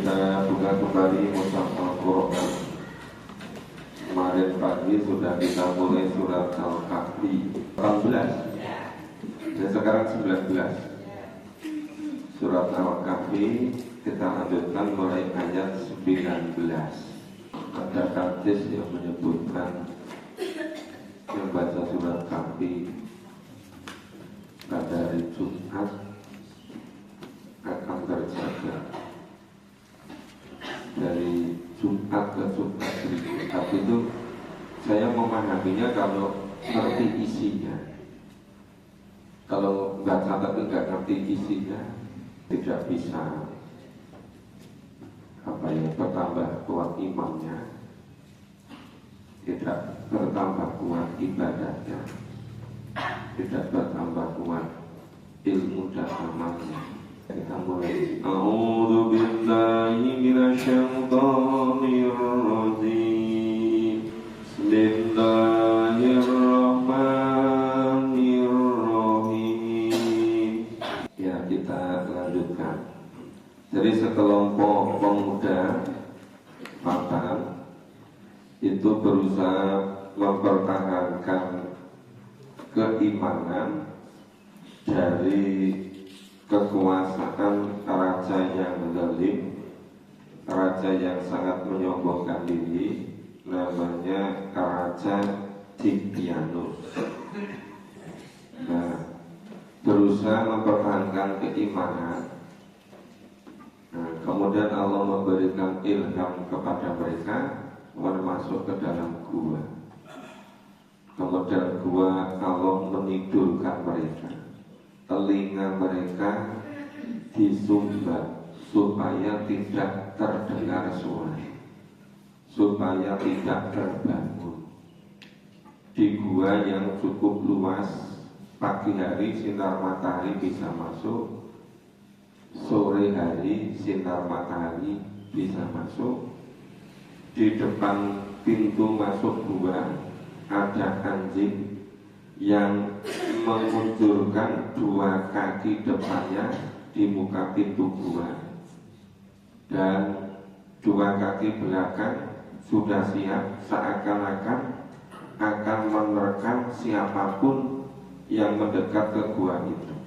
kita buka kembali Mushaf Al-Quran. Kemarin pagi sudah kita mulai surat Al-Kahfi 18 dan sekarang 19. Surat Al-Kahfi kita lanjutkan mulai ayat 19. Ada hadis yang menyebutkan membaca surat Kahfi pada hari Jumat akan terjaga dari Jumat ke Jumat berikutnya. Tapi itu saya memahaminya kalau ngerti isinya. Kalau tapi nggak ngerti isinya, tidak bisa bertambah kuat imannya, tidak bertambah kuat ibadahnya, tidak bertambah kuat ilmu dan amalnya. Kita mulai. A'udzu billahi minasyaitonir rajim. Bismillahirrahmanirrahim. Ya, kita lanjutkan. Jadi sekelompok pemuda Fatan itu berusaha mempertahankan keimanan dari kekuasaan raja yang zalim, raja yang sangat menyombongkan diri, namanya Raja Dictianus. Nah, berusaha mempertahankan keimanan. Nah, kemudian Allah memberikan ilham kepada mereka masuk ke dalam gua. Kemudian gua Allah menidurkan mereka. Telinga mereka disumbat supaya tidak terdengar suara, supaya tidak terbangun. Di gua yang cukup luas, pagi hari sinar matahari bisa masuk, sore hari sinar matahari bisa masuk. Di depan pintu masuk gua ada anjing yang mengunjurkan dua kaki depannya di muka pintu gua, dan dua kaki belakang sudah siap seakan-akan akan menerkam siapapun yang mendekat ke gua itu.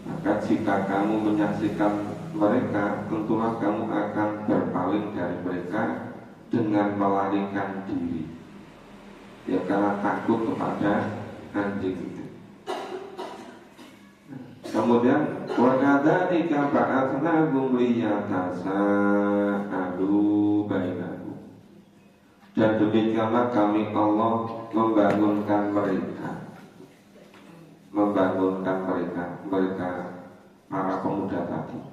Maka jika kamu menyaksikan mereka, tentulah kamu akan berpaling dari mereka dengan melarikan diri, ya karena takut kepada anjing itu. Kemudian wakadzalika ba'atsnahum liyatasaalu bainahum, dan demikianlah kami Allah membangunkan mereka para pemuda tadi,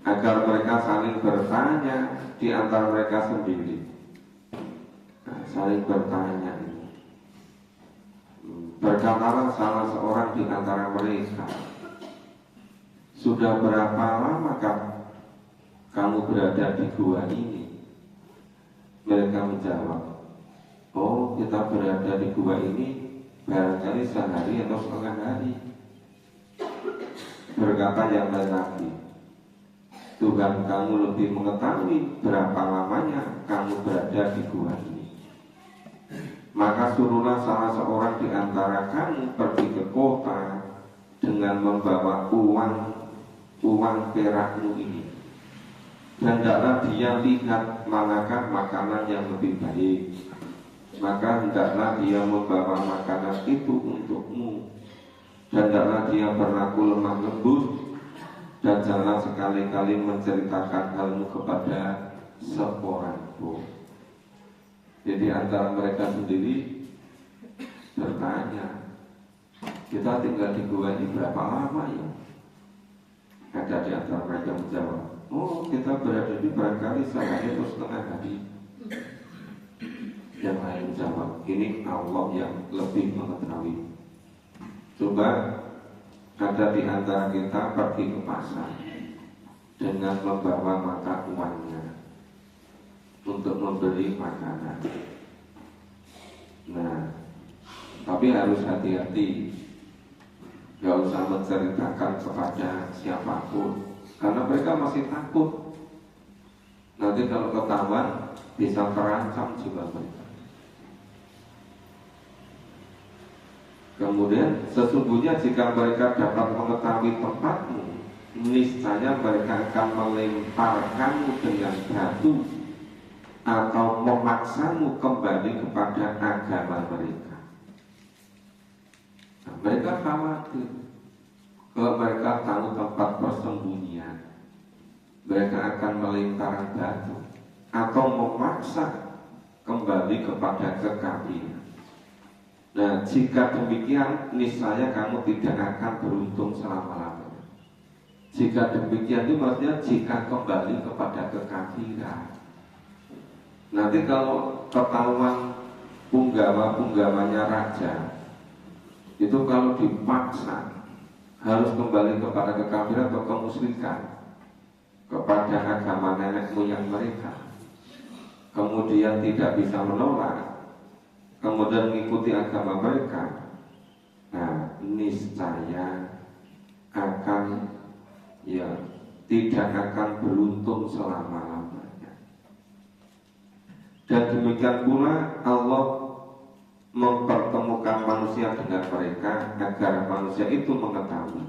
agar mereka saling bertanya di antara mereka sendiri. Saling bertanya ini. Berkatalah salah seorang di antara mereka, sudah berapa lama kamu berada di gua ini? Mereka menjawab, oh, kita berada di gua ini barangkali sehari atau setengah hari. Berkata yang lain lagi, Tuhan kamu lebih mengetahui berapa lamanya kamu berada di gua ini. Maka suruhlah salah seorang di antara kamu pergi ke kota dengan membawa uang perakmu ini, dan hendaklah dia lihat manakah makanan yang lebih baik, maka hendaklah dia membawa makanan itu untukmu, dan hendaklah dia berlaku lemah lembut, dan jangan sekali-kali menceritakan halmu kepada seorang pun. Jadi antara mereka sendiri bertanya, kita tinggal di gua ini berapa lama ya? Ada di antara mereka menjawab, oh, kita berada di barangkali sehari atau setengah hari. Yang lain menjawab, ini Allah yang lebih mengetahui. Coba ada di antara kita pergi ke pasar dengan membawa mata uangnya untuk membeli makanan. Nah, tapi harus hati-hati, gak usah menceritakan kepada siapapun karena mereka masih takut nanti kalau ketahuan bisa terancam jiwa mereka. Kemudian sesungguhnya jika mereka dapat mengetahui tempatmu, niscaya mereka akan melemparkanmu dengan batu atau memaksamu kembali kepada agama mereka. Nah, mereka khawatir kalau mereka tahu tempat persembunyian, mereka akan melempar batu atau memaksa kembali kepada kekafiran. Nah, jika demikian, niscaya kamu tidak akan beruntung selama-lamanya. Jika demikian itu maksudnya jika kembali kepada kekafiran. Nanti kalau ketahuan punggawa-punggamanya raja, itu kalau dipaksa harus kembali kepada kekafiran atau kemusyrikan, kepada agama nenek moyang mereka, kemudian tidak bisa menolak, kemudian mengikuti agama mereka, nah niscaya akan tidak akan beruntung selama-lamanya. Dan demikian pula Allah mempertemukan manusia dengan mereka agar manusia itu mengetahui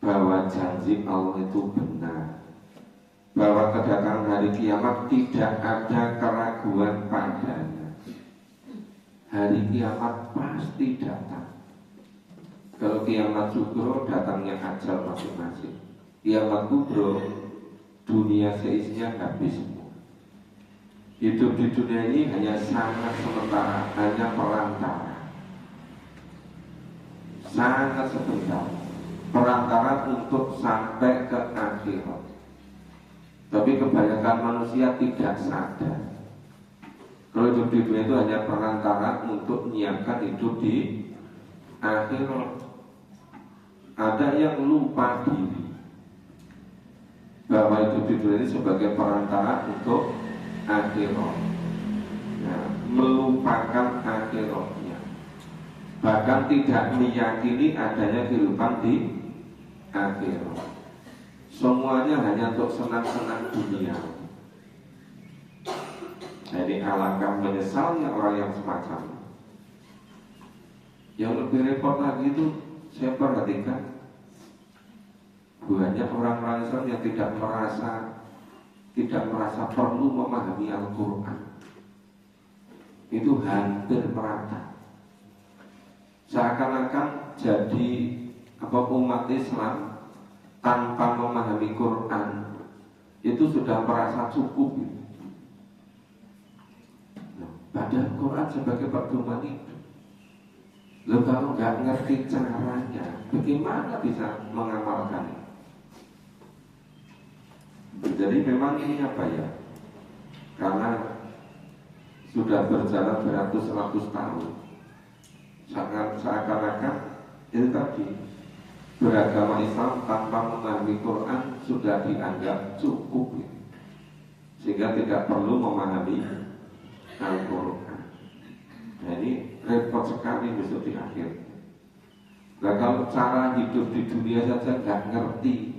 bahwa janji Allah itu benar, bahwa kedatangan hari kiamat tidak ada keraguan padanya. Hari kiamat pasti datang. Kalau kiamat sugro datangnya ajal masing-masing. Kiamat kubro dunia seisinya habis semua. Hidup di dunia ini hanya sangat sementara, hanya perantara, sangat sebentar, perantara untuk sampai ke akhirat. Tapi kebanyakan manusia tidak sadar kalau hidup di dunia itu hanya perantara untuk menyiapkan hidup di akhirat. Ada yang lupa diri bahwa hidup di dunia ini sebagai perantara untuk akhirat, melupakan akhiratnya, bahkan tidak meyakini adanya kehidupan di akhirat. Semuanya hanya untuk senang-senang dunia. Jadi alangkah menyesalnya orang yang semacam ini. Yang lebih repot lagi itu saya perhatikan banyak orang-orang Islam yang tidak merasa perlu memahami Al-Quran. Itu hampir merata. Seakan-akan jadi umat Islam tanpa memahami Quran itu sudah merasa cukup. Padahal Quran sebagai pedoman itu. Lo kalau nggak ngerti caranya, bagaimana bisa mengamalkannya? Jadi memang ini apa ya? Karena sudah berjalan beratus-ratus tahun, sangat seakan-akan itu tadi beragama Islam tanpa memahami Quran sudah dianggap cukup, sehingga tidak perlu memahami Al-Quran. Nah ini repot sekali besok di akhir. Nah kalau cara hidup di dunia saja nggak ngerti,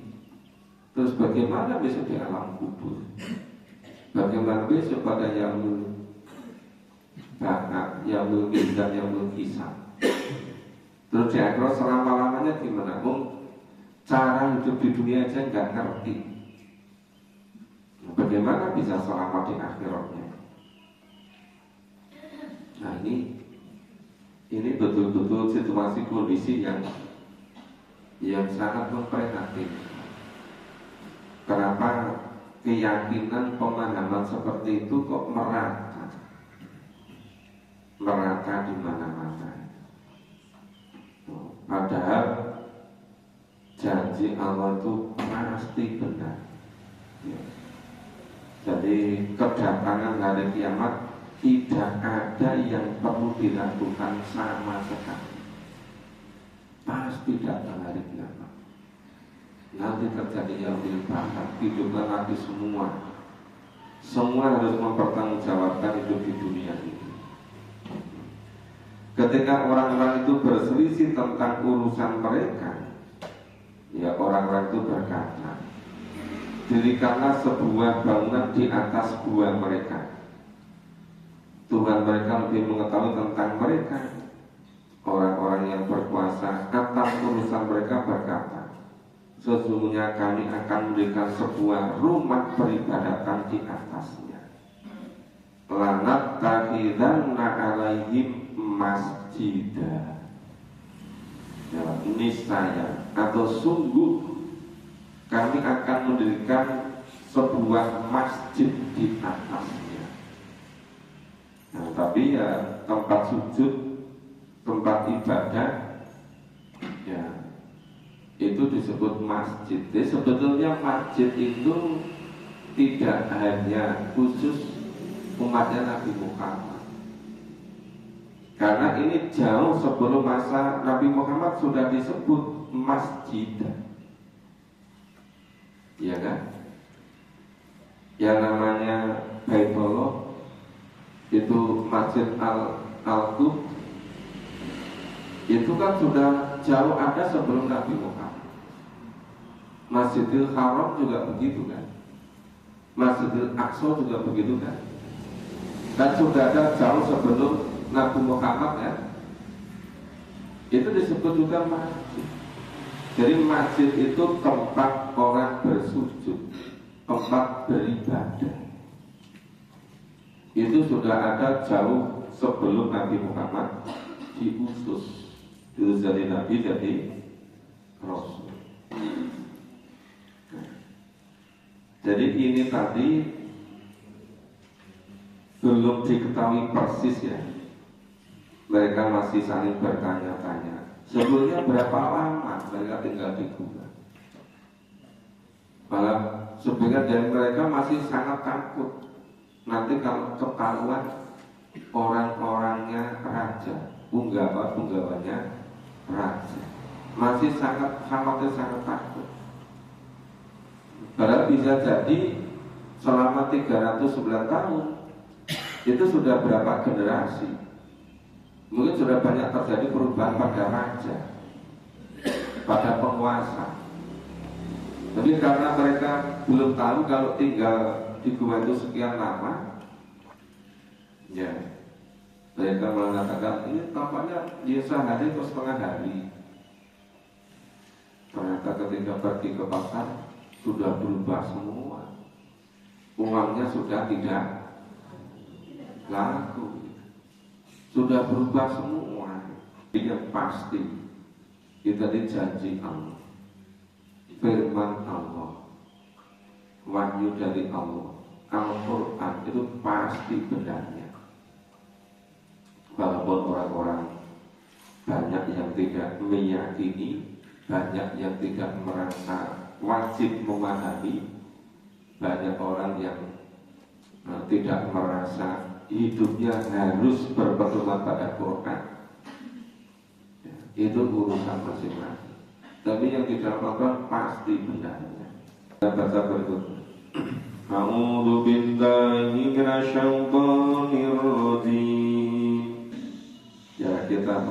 terus bagaimana besok di alam kubur? Bagaimana besok pada yaumul ba'ats, yaumul mizan, yaumul hisab? Terus di akhirat selama-lamanya gimana? Cara hidup di dunia aja nggak ngerti, bagaimana bisa selamat di akhiratnya? Nah ini betul-betul situasi kondisi yang sangat memprihatinkan. Kenapa keyakinan pemahaman seperti itu kok merata di mana-mana? Padahal janji Allah itu pasti benar. Jadi kedatangan hari kiamat tidak ada yang perlu dilakukan sama sekali. Pasti datang hari kiamat. Nanti terjadi yaumul ba'ats, hiduplah nanti semua. Semua harus mempertanggungjawabkan hidup di dunia ini. Ketika orang-orang itu berselisih tentang urusan mereka, ya orang-orang itu berkata, dirikanlah sebuah bangunan di atas gua mereka. Tuhan mereka lebih mengetahui tentang mereka. Orang-orang yang berkuasa atas urusan mereka berkata, sesungguhnya kami akan memberikan sebuah rumah peribadatan di atasnya. Lanat takhidanna alaihim masjidah. Ya, niscaya atau sungguh kami akan mendirikan sebuah masjid di atasnya. Nah, tapi ya tempat sujud, tempat ibadah, ya itu disebut masjid. Jadi sebetulnya masjid itu tidak hanya khusus umatnya Nabi Muhammad, karena ini jauh sebelum masa Nabi Muhammad sudah disebut masjid, ya kan? Yang namanya Baitullah itu Masjid Al-Quds itu kan sudah jauh ada sebelum Nabi Muhammad. Masjidil Haram juga begitu kan, Masjidil Aqsa juga begitu kan, dan sudah ada jauh sebelum Nabi Muhammad ya. Itu disebut juga masjid. Jadi masjid itu tempat orang bersujud, tempat beribadah. Itu sudah ada jauh sebelum Nabi Muhammad diutus dari Nabi, jadi Rasul. Jadi ini tadi belum diketahui persis ya. Mereka masih saling bertanya-tanya, sebelumnya berapa lama mereka tinggal di gua. Malah sebagian dari mereka masih sangat takut nanti kalau ketahuan orang-orangnya raja, punggawanya raja, masih sangat khawatir, sangat takut. Padahal bisa jadi selama 309 tahun itu sudah berapa generasi, mungkin sudah banyak terjadi perubahan pada raja, pada penguasa. Tapi karena mereka belum tahu kalau tinggal di gua itu sekian lama, ya mereka mengatakan ini tampaknya dia sehari atau setengah hari. Ternyata ketika pergi ke pasar sudah berubah semua, uangnya sudah tidak laku, sudah berubah semua. Yang pasti kita dijanji Allah, firman Allah, wahyu dari Allah, Al-Quran itu pasti benarnya. Walaupun orang-orang banyak yang tidak meyakini, banyak yang tidak merasa wajib memahami, banyak orang yang tidak merasa hidupnya harus berpedoman pada Quran, ya, itu urusan masing-masing. Tapi yang di dalam Al-Quran pasti benarnya. Kita baca berikutnya. A'udzu billahi minasyaitonir rajim. Ya, kita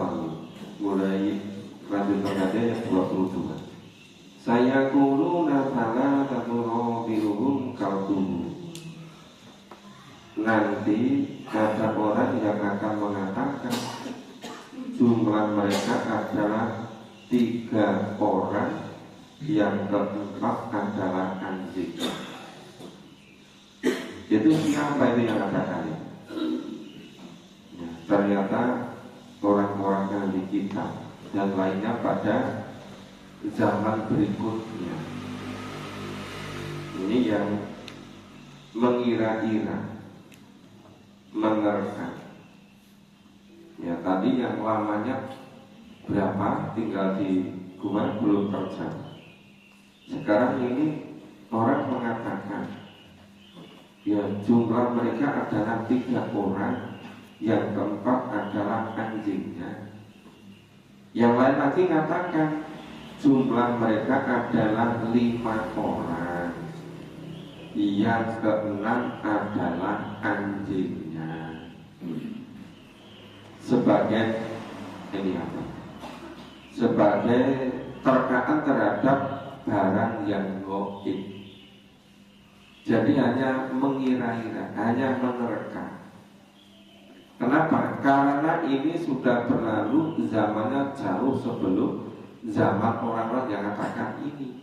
mulai lanjutan ayat yang 22. Saya kuluna fala taturabiruhum kalbuhum. Nanti ada orang yang akan mengatakan jumlah mereka adalah 3 orang, yang keempat adalah anjing. Itu siapa itu yang katakan ini? Ya, ternyata orang-orang ahli kitab dan lainnya pada zaman berikutnya. Ini yang mengira-ira, menerka. Ya, tadi yang lamanya berapa tinggal di gua belum terjawab. Sekarang ini orang mengatakan ya jumlah mereka adalah 3 orang, yang keempat adalah anjingnya. Yang lain lagi mengatakan jumlah mereka adalah 5 orang, yang keenam adalah anjingnya. Sebagai ini apa? Sebagai terkaan terhadap barang yang gaib. Jadi hanya mengira-ira, hanya menerka. Kenapa? Karena ini sudah berlalu zamannya jauh sebelum zaman orang-orang yang mengatakan ini.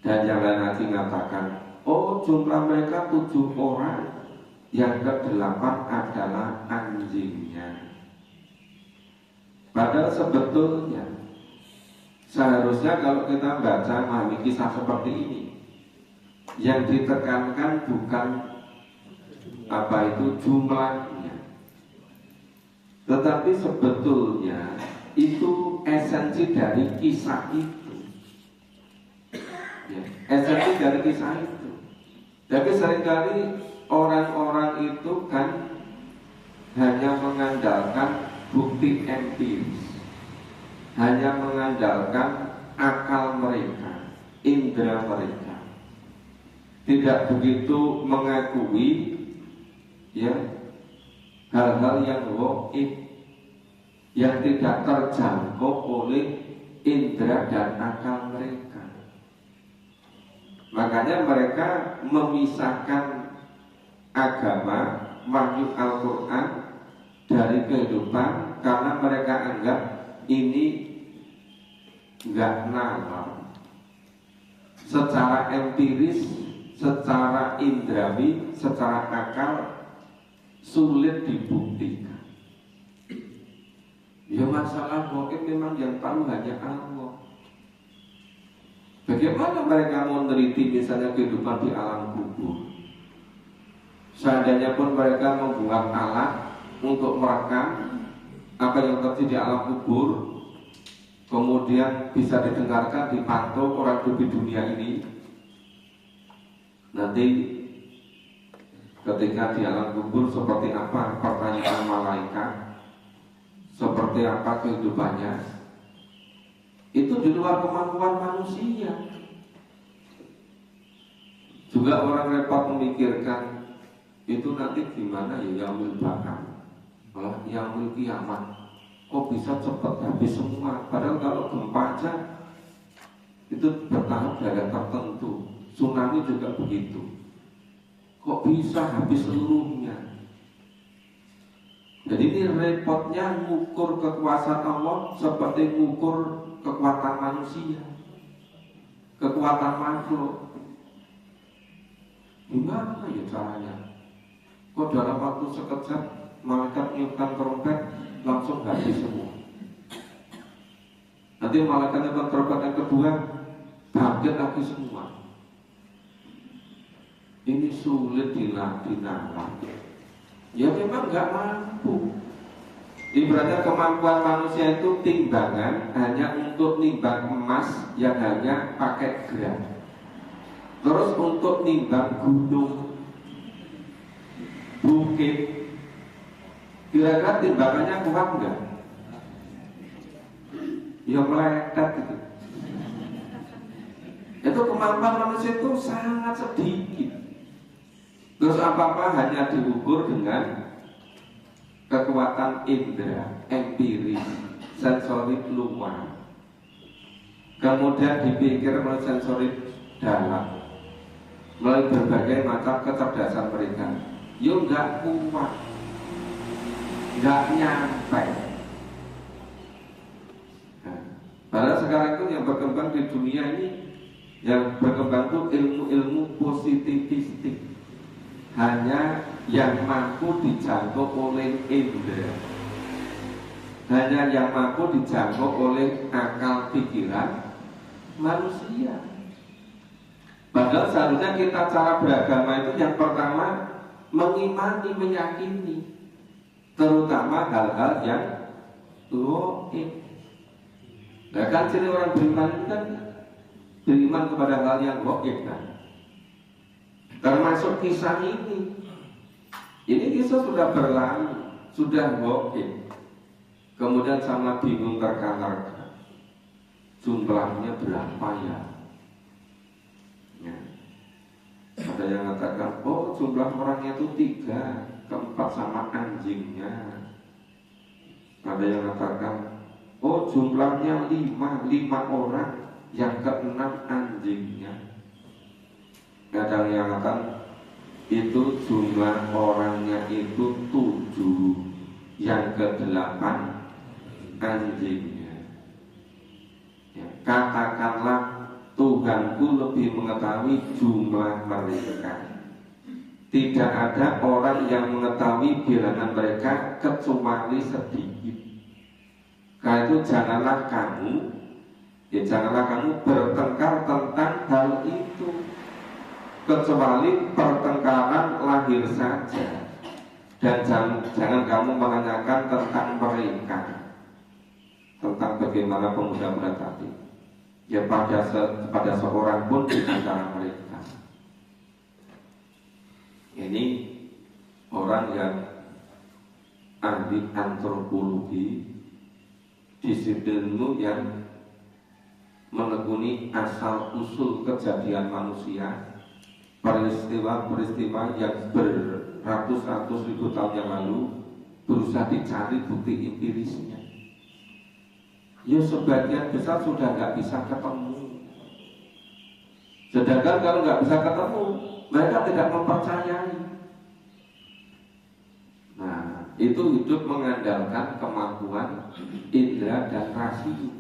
Dan yang lain lagi mengatakan, oh jumlah mereka 7 orang, yang ke-8 adalah anjingnya. Padahal sebetulnya seharusnya kalau kita baca memahami kisah seperti ini, yang ditekankan bukan apa itu jumlahnya, tetapi sebetulnya itu esensi dari kisah itu ya, esensi dari kisah itu. Tapi seringkali orang-orang itu kan hanya mengandalkan bukti empiris, hanya mengandalkan akal mereka, indera mereka, tidak begitu mengakui ya hal-hal yang gaib, yang tidak terjangkau oleh indera dan akal mereka. Makanya mereka memisahkan agama, wahyu Al-Quran dari kehidupan, karena mereka anggap ini enggak nalar. Secara empiris, secara indrawi, secara akal sulit dibuktikan. Ya masalah gaib memang yang tahu hanya Allah. Bagaimana mereka mau meneliti misalnya kehidupan di alam kubur? Seandainya pun mereka membuat alat untuk merekam apa yang terjadi di alam kubur, kemudian bisa didengarkan, dipantau orang hidup di dunia ini, nanti ketika di alam kubur seperti apa pertanyaan malaikat, seperti apa kehidupannya, itu di luar kemampuan manusia. Juga orang repot memikirkan itu nanti gimana ya yaumul bakar, malah yaumul kiamat, kok bisa cepat habis semua. Padahal kalau gempa aja itu bertahap daerah tertentu, tsunami juga begitu, kok bisa habis seluruhnya. Jadi ini repotnya mengukur kekuasaan Allah seperti mengukur kekuatan manusia, kekuatan makhluk. Gimana ya caranya? Kok dalam waktu sekejap malaikat niupkan trompet langsung habis semua. Nanti malaikat niupkan trompet yang kedua bangkit lagi semua. Ini sulit dinalar. Ya memang nggak mampu. Ibaratnya kemampuan manusia itu timbangan hanya untuk nimbang emas yang hanya pakai gram. Terus untuk nimbang gunung, bukit, kira-kira timbangannya kuat nggak? Ya melekat gitu. Itu kemampuan manusia itu sangat sedikit. Terus apa-apa hanya diukur dengan kekuatan indera, empiris, sensorik luar. Kemudian dipikir melalui sensorik dalam, melalui berbagai macam kecerdasan mereka. Yo nggak kuat, nggak nyampe. Nah, padahal sekarang itu yang berkembang di dunia ini, yang berkembang itu ilmu-ilmu positivistik. Hanya yang mampu dijangkau oleh indera, hanya yang mampu dijangkau oleh akal pikiran manusia. Padahal seharusnya kita cara beragama itu yang pertama mengimani, meyakini, terutama hal-hal yang gaib. Nah kan ciri orang beriman itu kan beriman kepada hal yang gaib kan. Termasuk kisah ini. Ini kisah sudah berlalu, sudah gaib. Kemudian sama bingung terka-terka, jumlahnya berapa ya? Ada yang mengatakan, oh jumlah orangnya itu 3, keempat sama anjingnya. Ada yang mengatakan, oh jumlahnya 5 orang, yang ke-6 anjingnya. Kadang yang akan itu jumlah orangnya itu 7, yang ke-8 anjingnya. Ya, katakanlah Tuhanku lebih mengetahui jumlah mereka. Tidak ada orang yang mengetahui bilangan mereka kecuali sedikit. Karena itu janganlah kamu bertengkar tentang hal itu, kecuali pertengkaran lahir saja. Dan jangan kamu menanyakan tentang mereka, tentang bagaimana pemuda-pemuda tadi. Ya pada seorang pun di antara mereka. Ini orang yang ahli antropologi, disiplinmu yang menekuni asal usul kejadian manusia, peristiwa-peristiwa yang beratus-ratus ribu tahun yang lalu, berusaha dicari bukti empirisnya. Ya sebagian besar sudah nggak bisa ketemu. Sedangkan kalau nggak bisa ketemu, mereka tidak mempercayai. Nah, itu hidup mengandalkan kemampuan indera dan rasio,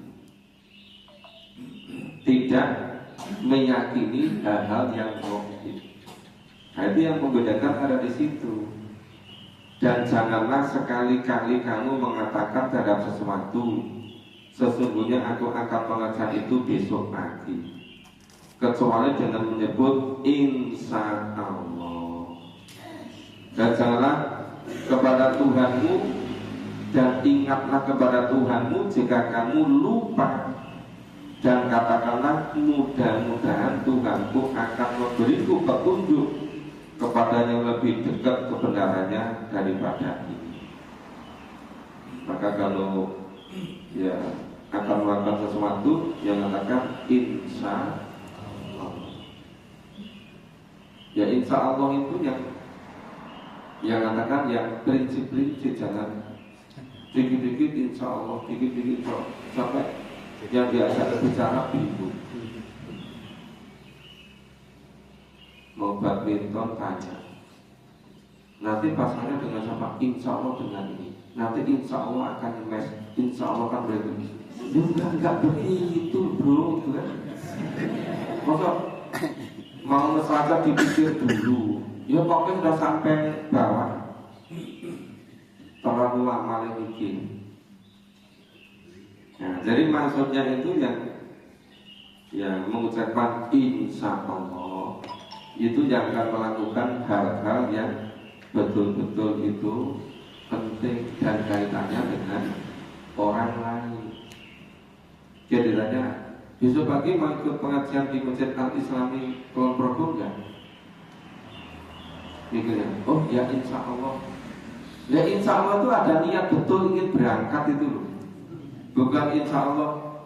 tidak meyakini hal-hal yang logis. Nah, itu yang membedakan ada di situ. Dan janganlah sekali-kali kamu mengatakan terhadap sesuatu, sesungguhnya aku akan mengerjakan itu besok pagi, kecuali dengan menyebut insya Allah. Dan janganlah kepada Tuhanmu, dan ingatlah kepada Tuhanmu jika kamu lupa, dan katakanlah mudah-mudahan Tuhanku akan memberiku petunjuk kepada yang lebih dekat kebenarannya daripada ini. Maka kalau ya akan melakukan sesuatu yang mengatakan insya Allah. Ya insya Allah itu yang mengatakan yang prinsip-prinsip, jangan dikit-dikit insya Allah, dikit-dikit insya Allah, sampai yang biasa bicara bingung. Mau badminton tanya, nanti pasangannya dengan siapa? Insya Allah dengan ini. Nanti insya Allah akan mes, insya Allah akan berarti. Enggak begitu bro, kan? Masa mau saja dipikir dulu. Ya pokoknya sudah sampai bawah, terlalu lama mikir. Nah, jadi maksudnya itu yang mengucapkan insya Allah itu yang akan melakukan hal-hal yang betul-betul itu penting dan kaitannya dengan orang lain. Jadi tanya, besok pagi mau ikut pengajian di Masjid Al-Islami Kulon Progo enggak? Mikirnya, oh ya insya Allah. Ya insya Allah itu ada niat betul ingin berangkat itu loh. Bukan insya Allah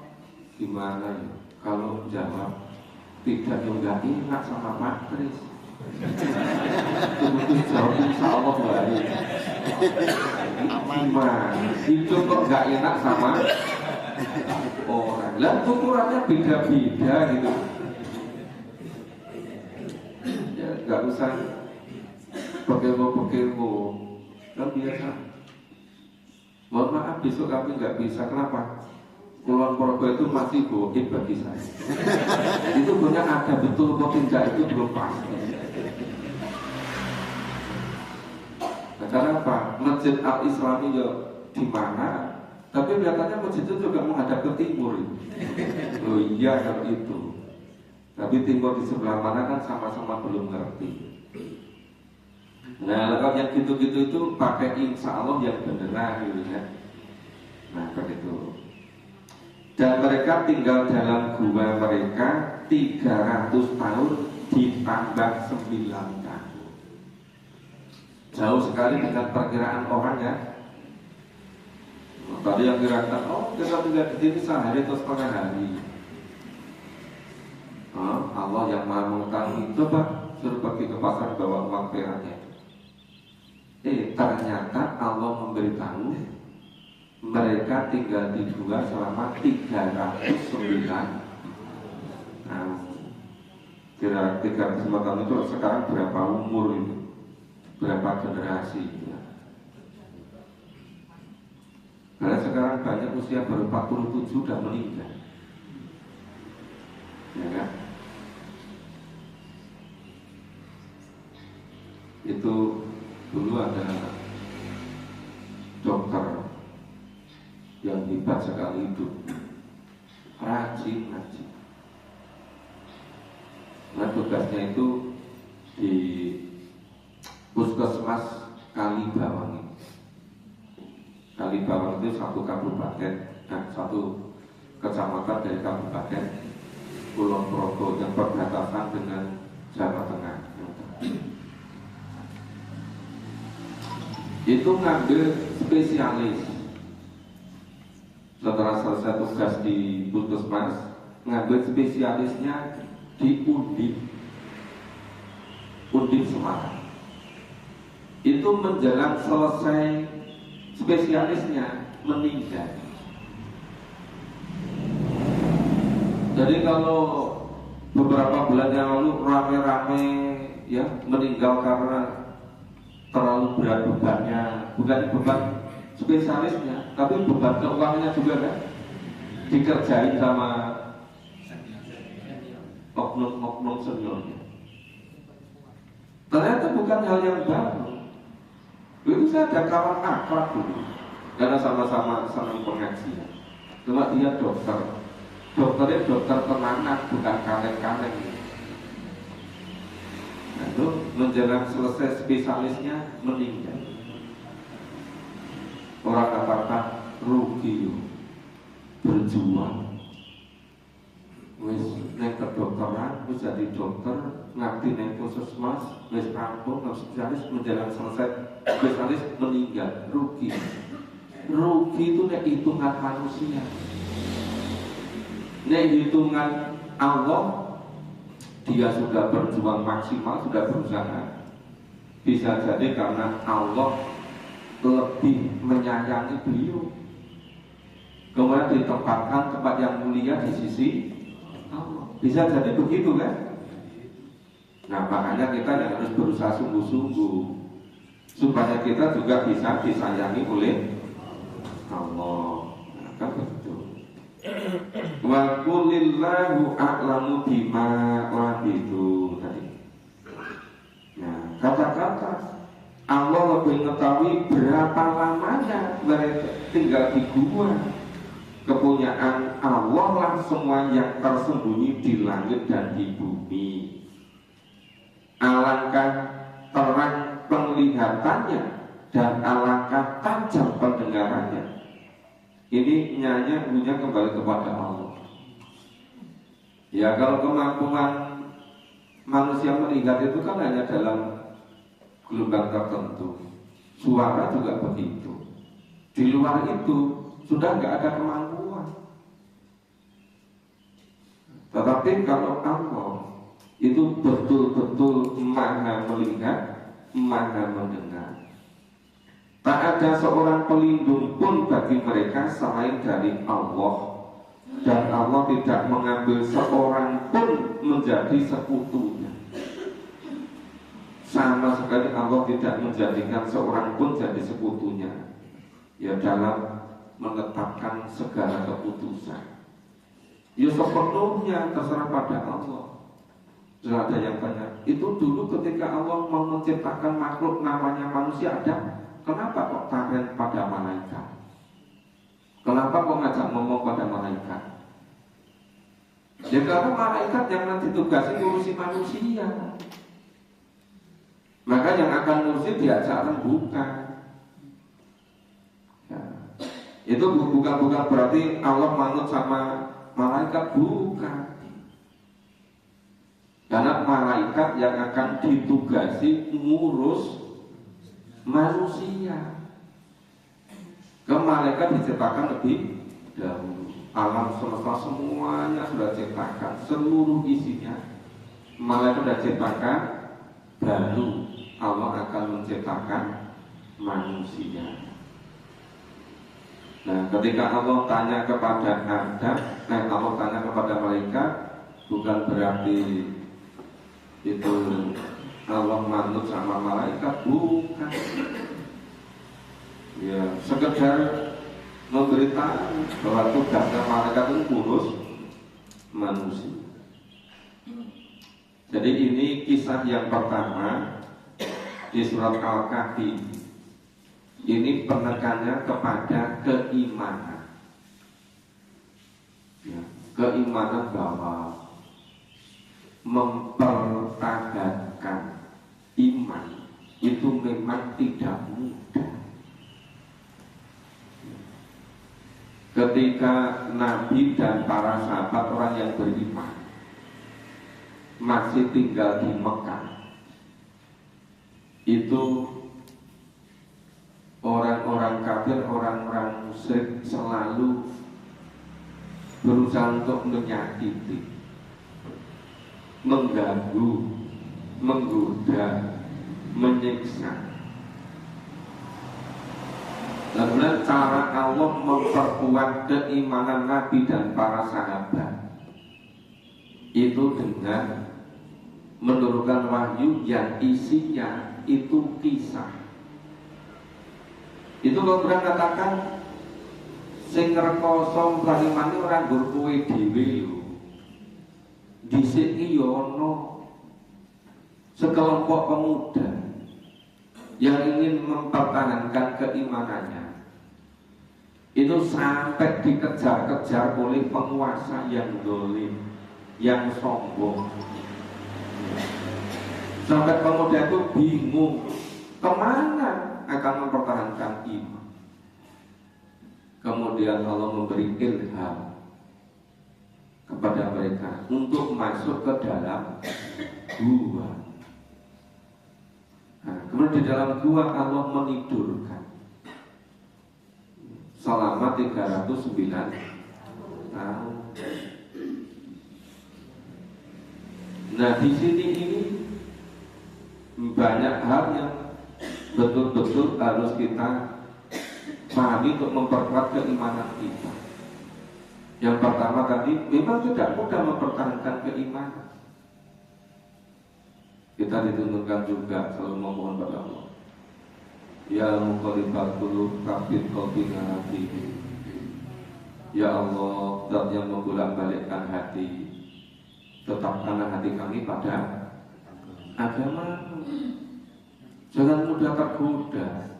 gimana ya kalau jawab tidak juga enak sama Pak Kris. Kemudian jawab insya Allah baik. Gimana? Itu kok nggak enak sama orang. Lah ukurannya beda-beda gitu. Ya nggak usah pegel-pegel kan biasa. Mohon maaf besok kami nggak bisa. Kenapa? Kulon Progo itu masih goib bagi saya. Itu punya ada betul kok tidak itu belum pasti. Nah, karena apa? Masjid Al-Islami ya di mana? Tapi kelihatannya masjid itu juga menghadap ke timur. Oh iya kalau itu. Tapi timur di sebelah mana kan sama-sama belum ngerti. Nah kalau yang gitu-gitu itu pakai insya Allah yang beneran gitu ya. Nah begitu. Dan mereka tinggal dalam gua mereka 300 tahun ditambah 9 tahun. Jauh sekali dengan perkiraan orang ya. Tadi yang kirakan, oh kita tinggal di sini sehari atau setengah hari. Allah yang maha mengetahui. Coba suruh pergi ke pasar bawa uang peraknya. Ternyata Allah memberitahu mereka tinggal di gua selama 309 tahun. Kira 300 tahun itu sekarang berapa umur itu? Berapa generasi ya? Karena sekarang banyak usia baru 47 sudah meninggal. Ya kan? Itu dulu ada dokter yang hebat sekali hidup, rajin. Nah tugasnya itu di Puskesmas Kalibawang. Kalibawang itu satu kabupaten, satu kecamatan dari Kabupaten Kulon Progo yang berbatasan dengan Jawa Tengah. Itu ngambil spesialis. Setelah selesai tugas di Puskesmas, ngambil spesialisnya di Undip Semarang. Itu menjelang selesai spesialisnya meninggal. Jadi kalau beberapa bulan yang lalu rame-rame ya meninggal karena terlalu berat bebannya, bukan beban spesialisnya, tapi beban keuangannya juga kan dikerjain sama oknum seniornya. Ternyata bukan hal yang baru. Itu saya ada kawan akrab dulu, karena sama-sama senang pengajian. Cuma dia dokternya dokter penanganan, bukan kaleng-kaleng. Nah, itu menjelang selesai spesialisnya meninggal. Orang katakan rugi, berjuang. Wis nek kedokteran, wis jadi dokter, ngabdi nek puskesmas, wis rampung, spesialis menjelang selesai spesialis meninggal, rugi. Rugi itu nek hitungan manusia. Nek hitungan Allah, dia sudah berjuang maksimal, sudah berusaha. Bisa jadi karena Allah lebih menyayangi beliau, kemudian ditempatkan tempat yang mulia di sisi Allah. Bisa jadi begitu kan? Nah makanya kita yang harus berusaha sungguh-sungguh supaya kita juga bisa disayangi oleh Allah. Nah, kan begitu. Wa qulillahu a'lamu bima labidu tadi. Nah kata-kata Allah lebih mengetahui berapa lamanya mereka tinggal di gua. Kepunyaan Allah lah semua yang tersembunyi di langit dan di bumi. Alangkah terang penglihatannya dan alangkah tajam pendengarannya. Ini nyanyi punya kembali kepada Allah. Ya kalau kemampuan manusia melihat itu kan hanya dalam gelombang tertentu. Suara juga begitu. Di luar itu sudah nggak ada kemampuan. Tetapi kalau Allah itu betul-betul maha melihat, maha mendengar. Tak ada seorang pelindung pun bagi mereka selain dari Allah. Dan Allah tidak mengambil seorang pun menjadi sekutunya. Sama sekali Allah tidak menjadikan seorang pun jadi sekutunya. Ya dalam menetapkan segala keputusan. Ya sepenuhnya terserah pada Allah. Sudah ada yang tanya, itu dulu ketika Allah mau menciptakan makhluk namanya manusia ada, kenapa kok tarik pada malaikat? Kenapa kok ngajak ngomong pada malaikat? Ya karena malaikat yang nanti tugasnya ngurusi manusia. Maka yang akan ngurusi diajak rembukan. Ya. Itu bukan berarti Allah manut sama malaikat, bukan. Karena malaikat yang akan ditugasi ngurus manusia. Ke malaikat diciptakan lebih dahulu. Alam semesta semuanya sudah diciptakan, seluruh isinya. Malaikat sudah diciptakan, baru Allah akan menciptakan manusia. Nah, ketika Allah tanya kepada Adam, Allah tanya kepada malaikat, bukan berarti itu Allah manut sama malaikat, bukan. Ya, sekedar memberitahu bahwa tugasnya malaikat itu ngurus manusia. Jadi ini kisah yang pertama di surat Al-Kahfi. Ini penekannya kepada keimanan. Ya, keimanan bahwa mempertahankan iman itu memang tidak mudah. Ketika Nabi dan para sahabat orang yang beriman masih tinggal di Mekah, itu orang-orang kafir, orang-orang musyrik selalu berusaha untuk menyakiti, mengganggu, menggoda, menyiksa. Karena cara Allah memperkuat keimanan Nabi dan para sahabat itu dengan menurunkan wahyu yang isinya itu kisah. Itu kalau orang katakan sing rekoso bariman ora nggur kowe dhewe lho. Dhisik iki ya ana sekelompok pemuda yang ingin mempertahankan keimanannya. Itu sampai dikejar-kejar oleh penguasa yang dolim, yang sombong. Sampai pemuda itu bingung kemana akan mempertahankan iman. Kemudian Allah memberi ilham kepada mereka untuk masuk ke dalam gua. Nah, kemudian di dalam gua Allah menidurkan selama 309 tahun. Nah, di sini ini banyak hal yang betul-betul harus kita pahami untuk memperkuat keimanan kita. Yang pertama tadi, memang tidak mudah mempertahankan keimanan. Kita dituntutkan juga selalu memohon pada Allah, ya muqallibal qulub tsabbit qalbi ala dinik. Ya Allah, Zat yang membolak-balikkan hati, tetapkanlah hati kami pada agama. Jangan mudah tergoda.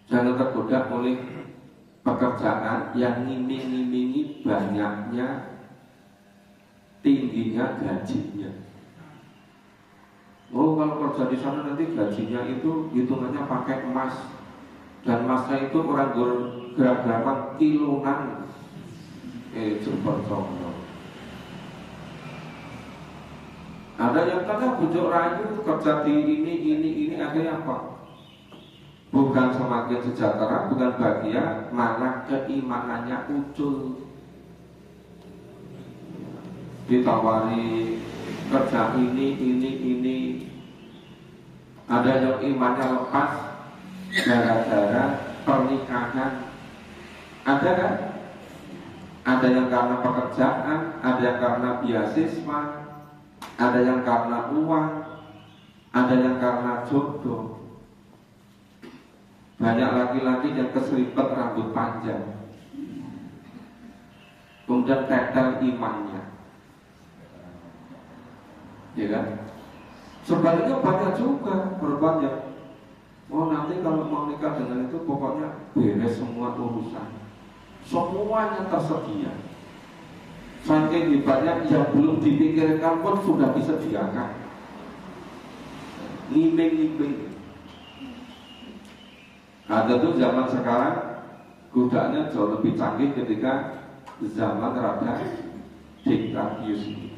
Jangan tergoda oleh pekerjaan yang ngiming-ngimingi banyaknya, tingginya gajinya. Oh, kalau kerja di sana nanti gajinya itu hitungannya pakai emas, dan emasnya itu orang gerak-gerakan kiloan. Super sombong. Ada yang kata bujuk rayu kerja di ini akhirnya apa? Bukan semakin sejahtera, bukan bahagia, malah keimanannya ucul. Ditawari kerja ini. Ada yang imannya lepas gara-gara pernikahan. Ada kan? Ada yang karena pekerjaan, ada yang karena beasiswa, ada yang karena uang, ada yang karena jodoh. Banyak laki-laki yang keseripet rambut panjang, kemudian tetel imannya, ya kan? Sebaliknya banyak juga berbanyak. Oh, nanti kalau mau nikah dengan itu pokoknya beres semua urusan, semuanya tersedia. Saking hebatnya yang belum dipikirkan pun sudah disediakan. Ngiming-ngiming. Ada tuh zaman sekarang godaannya jauh lebih canggih ketika zaman rada diktatorial.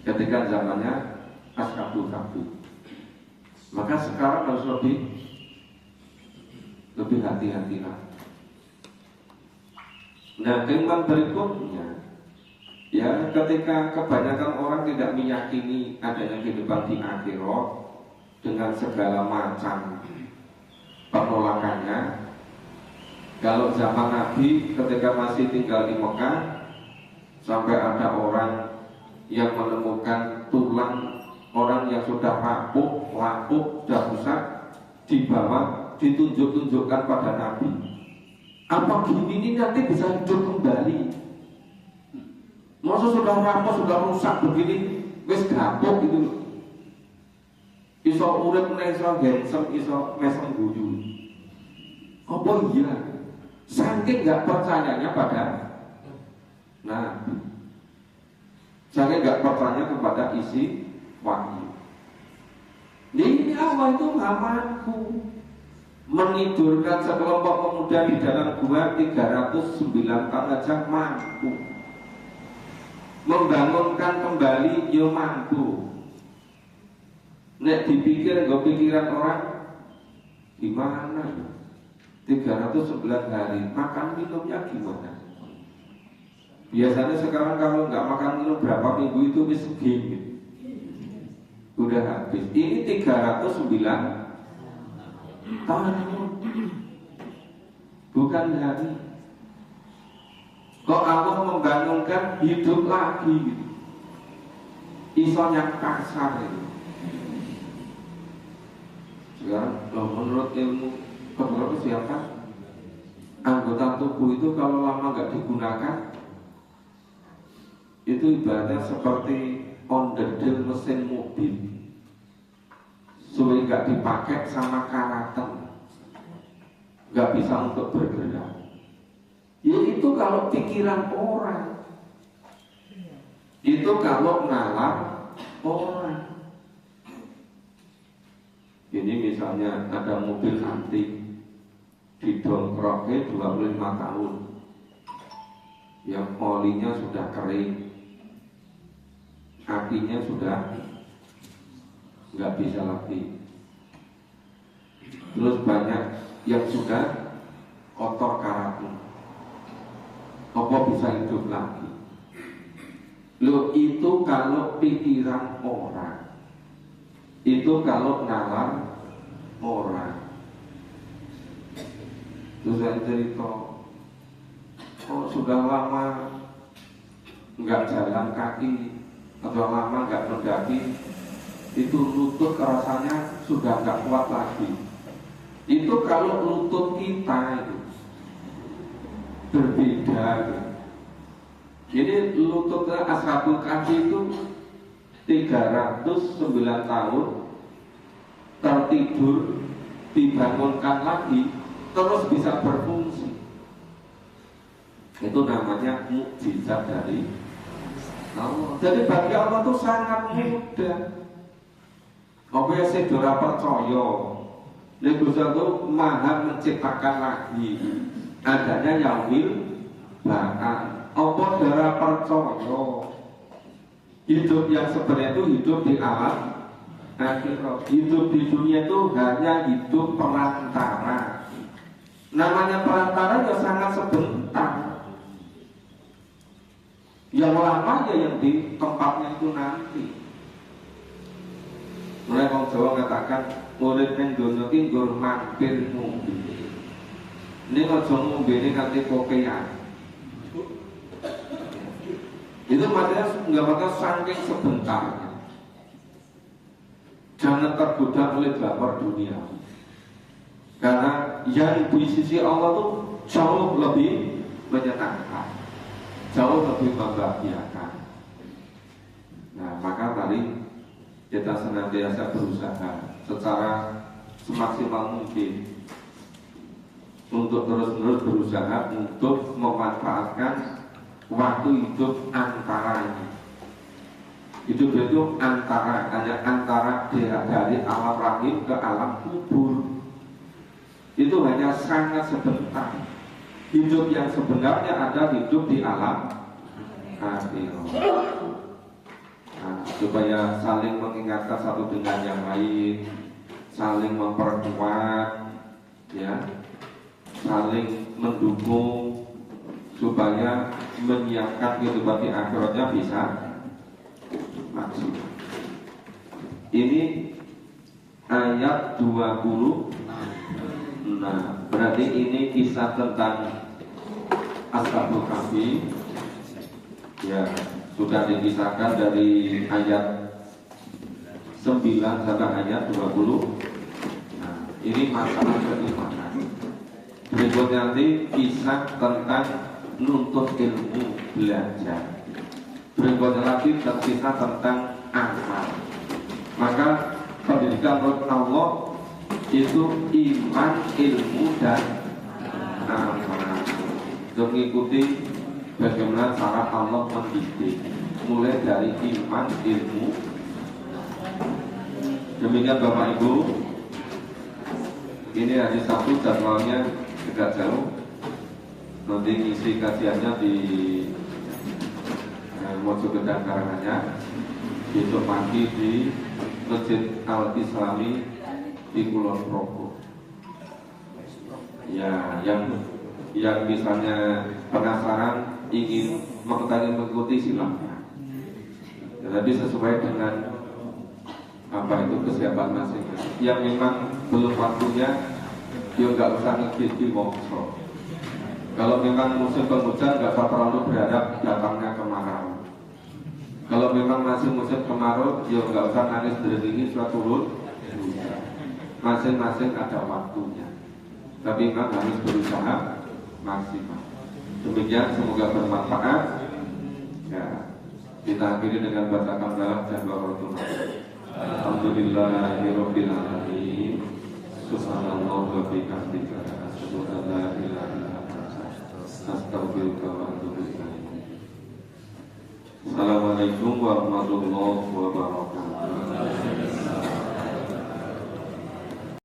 Ketika zamannya Askabul-Kabul. Maka sekarang harus lebih hati-hati lah. Nah, kehidupan berikutnya, ya ketika kebanyakan orang tidak meyakini adanya kehidupan di akhirat dengan segala macam penolakannya. Kalau zaman Nabi ketika masih tinggal di Mekah, sampai ada orang yang menemukan tulang orang yang sudah rapuh, sudah rusak, dibawa, ditunjuk-tunjukkan pada Nabi. Apa gini ini nanti bisa hidup kembali? Masa sudah rapuh, sudah rusak begini, wis gapuk gitu. Iso urip meneh, iso gensem, iso mesem guyu. Apa iya? Saking gak percayanya pada Nabi, saking gak percaya kepada isi wahyu. Ini Allah itu gak mampu menidurkan sekelompok pemuda di dalam gua 309 tahun aja mampu. Membangunkan kembali yo mampu. Nek dipikir gak pikiran orang gimana? 309 hari makan minumnya gimana? Biasanya sekarang kalau nggak makan minum berapa minggu itu wis gini, udah habis. Ini 309 tahun, bukan hari. Kok Allah membangunkan hidup lagi gitu. Isonya kasar itu. Sekarang menurut ilmu kedokteran kesehatan, anggota tubuh itu kalau lama nggak digunakan itu ibaratnya seperti onderdil mesin mobil, sulit nggak dipakai sama karatan, nggak bisa untuk bergerak. Ya itu kalau pikiran orang, itu kalau nalar orang. Ini misalnya ada mobil antik didongkroknya 25 tahun, yang olinya sudah kering, apinya sudah nggak bisa lagi, terus banyak yang sudah kotor karatnya, apa bisa hidup lagi? Loh itu kalau pikiran orang, itu kalau nalar orang. Terus saya cerita, oh sudah lama nggak jalan kaki, atau lama nggak mendaki, itu lutut rasanya sudah nggak kuat lagi. Itu kalau lutut kita itu berbeda gitu. Jadi lututnya Ashabul Kahfi itu 309 tahun tertidur, dibangunkan lagi, terus bisa berfungsi. Itu namanya mukjizat dari Allah. Jadi bagi Allah itu sangat mudah. Apa ya sih ora percaya? Nek Gusti itu Maha menciptakan lagi. Adanya yaumil ba'ats. Apa ora percaya? Hidup yang sebenarnya itu hidup di alam akhirat. Hidup di dunia itu hanya hidup perantara. Namanya perantara ya sangat sebentar. Yang lama ya yang di tempatnya itu nanti. Mulai orang Jawa mengatakan murid yang donya ini gur mampir ngombe. Ini aja ngombe ini nanti pokean. Itu maksudnya nggak bakal saking sebentarnya. Jangan tergoda oleh lapar dunia. Karena yang di sisi Allah itu jauh lebih menyenangkan, jauh lebih membahagiakan. Nah, maka tadi kita senantiasa berusaha secara semaksimal mungkin untuk terus-menerus berusaha untuk memanfaatkan waktu hidup antara ini. Hidup itu antara, hanya antara dari alam rahim ke alam kubur. Itu hanya sangat sebentar. Hidup yang sebenarnya ada hidup di alam akhirat. Nah, supaya saling mengingatkan satu dengan yang lain, saling memperkuat, ya, saling mendukung, supaya menyiapkan kehidupan di akhiratnya bisa maksimal. Ini ayat 20. Nah, berarti ini kisah tentang Ashabul Kahfi. Ya, sudah dikisahkan dari ayat 9 sampai ayat 20. Nah, ini masalah keimanan. Berikutnya nanti kisah tentang nuntut ilmu, belajar. Berikutnya lagi kisah tentang amal. Maka pendidikan menurut Allah itu iman, ilmu, dan amal. Untuk mengikuti bagaimana cara Allah mendidik, mulai dari iman, ilmu. Demikian Bapak Ibu. Ini hari Sabtu, jadwalnya agak jauh. Nanti ngisi kajiannya di Mojokedang Karanganyar. Besok pagi di Masjid Al-Islami di Kulon Progo. Ya, yang misalnya penasaran ingin mengikuti silakan. Jadi sesuai dengan apa itu kesiapan masing-masing. Yang memang belum waktunya, dia nggak usah ngikut di mongso. Kalau memang musim penghujan nggak usah terlalu berharap datangnya kemarau. Kalau memang masih musim kemarau, dia nggak usah nangis berdiri suatu turun. Masing-masing ada waktunya. Tapi memang harus berusaha maksimal. Demikian, semoga bermanfaat. Ya, kita akhiri dengan baca hamdalah dan barakallahu. Alhamdulillahirabbil alamin. Subhanallah wa bihamdika asyhadu an la ilaha illa anta astaghfiruka wa atubu ilaik. Assalamualaikum warahmatullahi wabarakatuh.